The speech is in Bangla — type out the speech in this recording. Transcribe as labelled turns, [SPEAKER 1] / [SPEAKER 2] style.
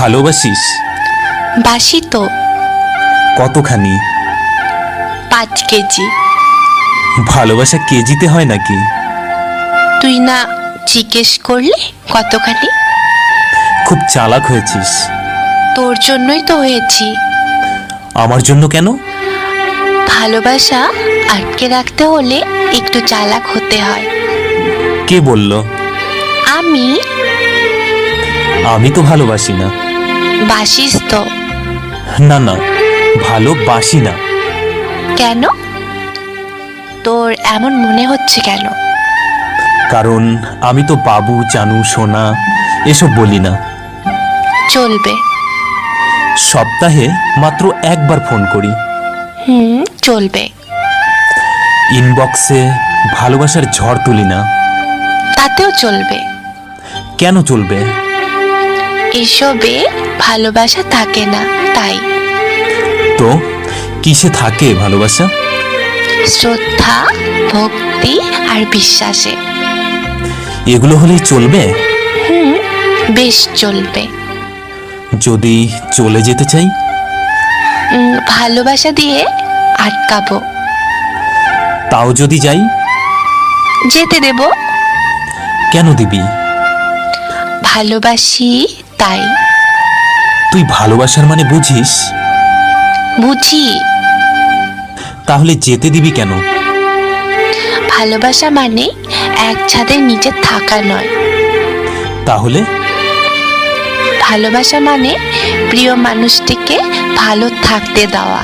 [SPEAKER 1] ভালোবাসিস?
[SPEAKER 2] বাসি তো।
[SPEAKER 1] কতখানি?
[SPEAKER 2] 5 কেজি।
[SPEAKER 1] ভালোবাসা কেজিতে হয় নাকি?
[SPEAKER 2] তুই না জিজ্ঞেস করলে কতখানি?
[SPEAKER 1] খুব চালাক হয়েছিস।
[SPEAKER 2] তোর জন্যই তো হয়েছি।
[SPEAKER 1] আমার জন্য কেন?
[SPEAKER 2] ভালোবাসা আটকে রাখতে হলে একটু চালাক হতে হয়।
[SPEAKER 1] কে বলল?
[SPEAKER 2] আমি।
[SPEAKER 1] আমি তো ভালোবাসি না।
[SPEAKER 2] বাসিস তো।
[SPEAKER 1] না না, ভালোবাসি না।
[SPEAKER 2] কেন? তোর এমন মনে হচ্ছে কেন?
[SPEAKER 1] কারণ আমি তো বাবু, জানু, সোনা এসব বলি না।
[SPEAKER 2] চলবে।
[SPEAKER 1] সপ্তাহে মাত্র একবার ফোন করি।
[SPEAKER 2] চলবে।
[SPEAKER 1] ইনবক্সে ভালোবাসার ঝড় তুলি না।
[SPEAKER 2] তাতেও চলবে।
[SPEAKER 1] কেন চলবে?
[SPEAKER 2] এসবে ভালোবাসা থাকে না, তাই।
[SPEAKER 1] তো কিসে থাকে ভালোবাসা?
[SPEAKER 2] শ্রদ্ধা, ভক্তি আর বিশ্বাসে।
[SPEAKER 1] এগুলো হলেই চলবে?
[SPEAKER 2] বেশ চলবে।
[SPEAKER 1] যদি চলে যেতে চাই?
[SPEAKER 2] ভালোবাসা দিয়ে আটকাবো।
[SPEAKER 1] তাও যদি যাই?
[SPEAKER 2] যেতে দেব।
[SPEAKER 1] কেন দিবি?
[SPEAKER 2] ভালোবাসি তাই।
[SPEAKER 1] তুই ভালোবাসার মানে বুঝিস?
[SPEAKER 2] বুঝি।
[SPEAKER 1] তাহলে যেতে দিবি কেন?
[SPEAKER 2] ভালোবাসা মানে এক ছাদের নিচে থাকা নয়।
[SPEAKER 1] তাহলে?
[SPEAKER 2] ভালোবাসা মানে প্রিয় মানুষটিকে ভালো থাকতে দেওয়া।